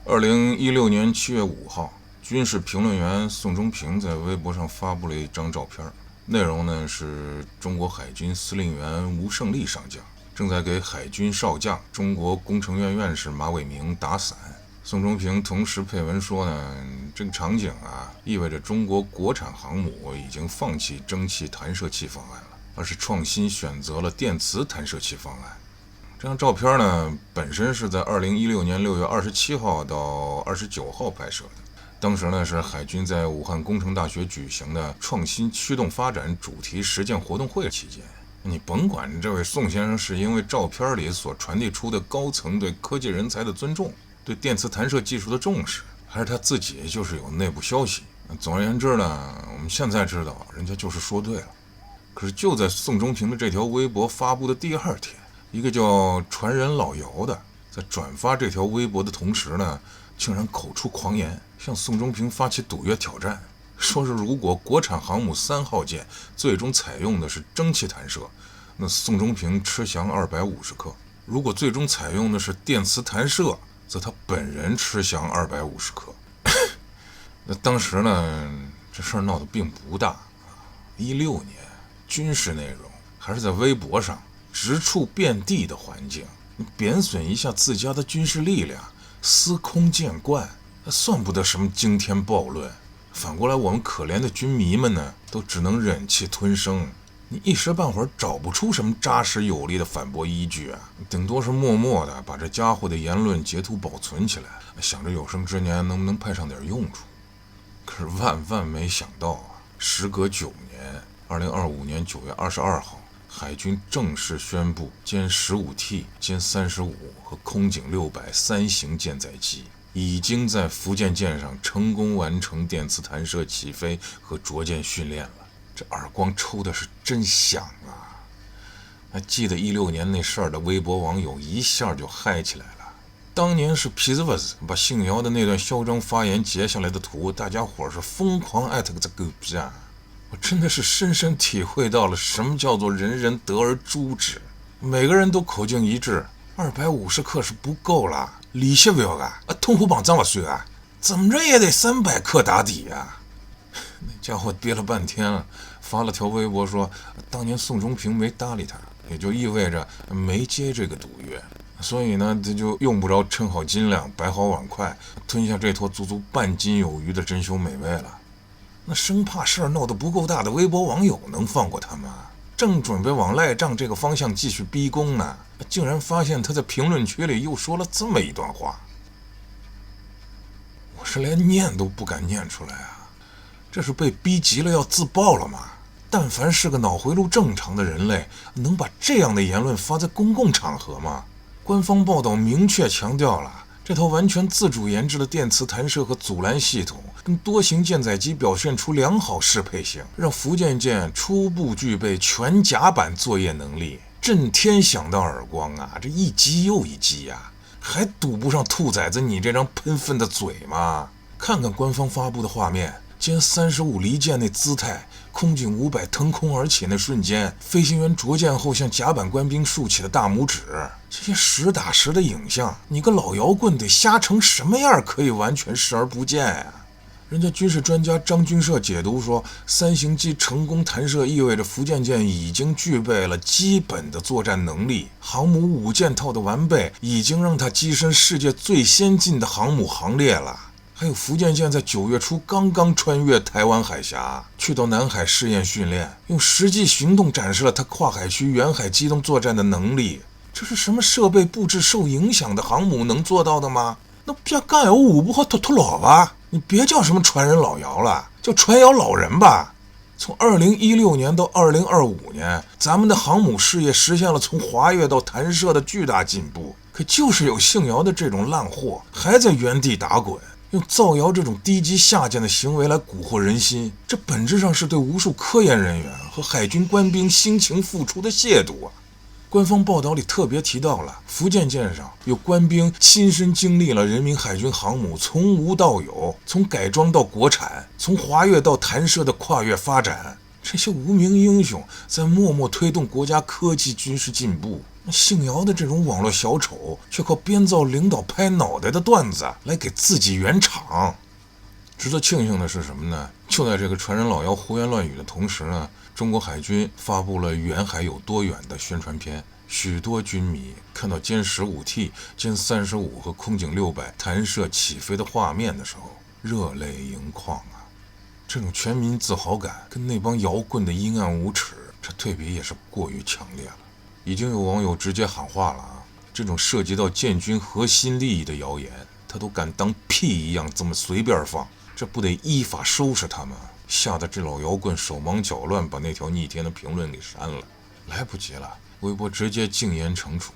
2016年7月5号，军事评论员宋忠平在微博上发布了一张照片，内容呢是中国海军司令员吴胜利上将正在给海军少将、中国工程院院士马伟明打伞。宋忠平同时配文说呢，这个场景意味着中国国产航母已经放弃蒸汽弹射器方案了，而是创新选择了电磁弹射器方案。这张照片呢，本身是在2016年6月27号到29号拍摄的。当时呢，是海军在武汉工程大学举行的创新驱动发展主题实践活动会期间。你甭管这位宋先生是因为照片里所传递出的高层对科技人才的尊重，对电磁弹射技术的重视，还是他自己就是有内部消息。总而言之呢，我们现在知道人家就是说对了。可是就在宋忠平的这条微博发布的第二天，一个叫传人老姚的在转发这条微博的同时呢，竟然口出狂言，向宋忠平发起赌约挑战，说是如果国产航母3号舰最终采用的是蒸汽弹射，那宋忠平吃降250克；如果最终采用的是电磁弹射，则他本人吃降250克。那当时呢，这事儿闹得并不大。16年，军事内容还是在微博上直触遍地的环境，你贬损一下自家的军事力量，司空见惯，算不得什么惊天暴论。反过来，我们可怜的军迷们呢，都只能忍气吞声。你一时半会儿找不出什么扎实有力的反驳依据顶多是默默的把这家伙的言论截图保存起来，想着有生之年能不能派上点用处。可是万万没想到时隔9年，2025年9月22号，海军正式宣布歼 15T、歼35和空警6003型舰载机已经在福建舰上成功完成电磁弹射起飞和着舰训练了。这耳光抽的是真响啊！还记得16年那事儿的微博网友一下就嗨起来了。当年是皮子子把姓姚的那段嚣张发言截下来的图，大家伙是疯狂艾特个这狗屁啊！我真的是深深体会到了什么叫做人人得而诛之。每个人都口径一致，250克是不够了，利息不要通货膨胀不算怎么着也得300克打底那家伙憋了半天了，发了条微博说，当年宋忠平没搭理他，也就意味着没接这个赌约，所以呢，他就用不着称好斤两，摆好碗筷，吞下这坨足足半斤有余的珍馐美味了。那生怕事儿闹得不够大的微博网友能放过他吗？正准备往赖账这个方向继续逼宫呢，竟然发现他在评论区里又说了这么一段话。我是连念都不敢念出来这是被逼急了要自爆了吗？但凡是个脑回路正常的人类，能把这样的言论发在公共场合吗？官方报道明确强调了，这套完全自主研制的电磁弹射和阻拦系统跟多型舰载机表现出良好适配性，让福建舰初步具备全甲板作业能力。震天响的耳光这一击又一击还堵不上兔崽子你这张喷粪的嘴吗？看看官方发布的画面，歼35离舰那姿态，空警500腾空而起那瞬间，飞行员着舰后向甲板官兵竖起的大拇指，这些实打实的影像，你个老摇棍得瞎成什么样可以完全视而不见人家军事专家张军社解读说，3型机成功弹射意味着福建舰已经具备了基本的作战能力，航母5件套的完备已经让它跻身世界最先进的航母行列了。还有福建舰在9月初刚刚穿越台湾海峡，去到南海试验训练，用实际行动展示了它跨海区远海机动作战的能力。这是什么设备布置受影响的航母能做到的吗？那别干有我不好拖老吧，你别叫什么传人老姚了，叫传谣老人吧。从2016年到2025年，咱们的航母事业实现了从滑跃到弹射的巨大进步，可就是有姓姚的这种烂货还在原地打滚，用造谣这种低级下贱的行为来蛊惑人心，这本质上是对无数科研人员和海军官兵辛勤付出的亵渎官方报道里特别提到了，福建舰上有官兵亲身经历了人民海军航母从无到有，从改装到国产，从滑跃到弹射的跨越发展。这些无名英雄在默默推动国家科技军事进步，姓姚的这种网络小丑却靠编造领导拍脑袋的段子来给自己圆场。值得庆幸的是什么呢？就在这个传人老姚胡言乱语的同时呢，中国海军发布了远海有多远的宣传片。许多军迷看到歼 15T、歼35和空警600弹射起飞的画面的时候，热泪盈眶啊！这种全民自豪感跟那帮摇棍的阴暗无耻，这对比也是过于强烈了。已经有网友直接喊话了啊！这种涉及到建军核心利益的谣言，他都敢当屁一样这么随便放，这不得依法收拾他们？吓得这老摇棍手忙脚乱，把那条逆天的评论给删了。来不及了，微博直接禁言惩处。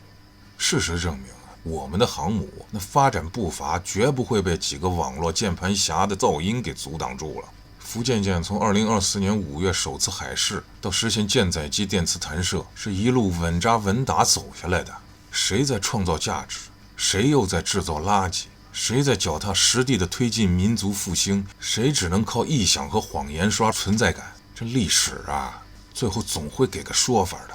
事实证明啊，我们的航母那发展步伐绝不会被几个网络键盘侠的噪音给阻挡住了。福建舰从2024年5月首次海试到实现舰载机电磁弹射，是一路稳扎稳打走下来的。谁在创造价值，谁又在制造垃圾？谁在脚踏实地地推进民族复兴，谁只能靠臆想和谎言刷存在感。这历史啊，最后总会给个说法的。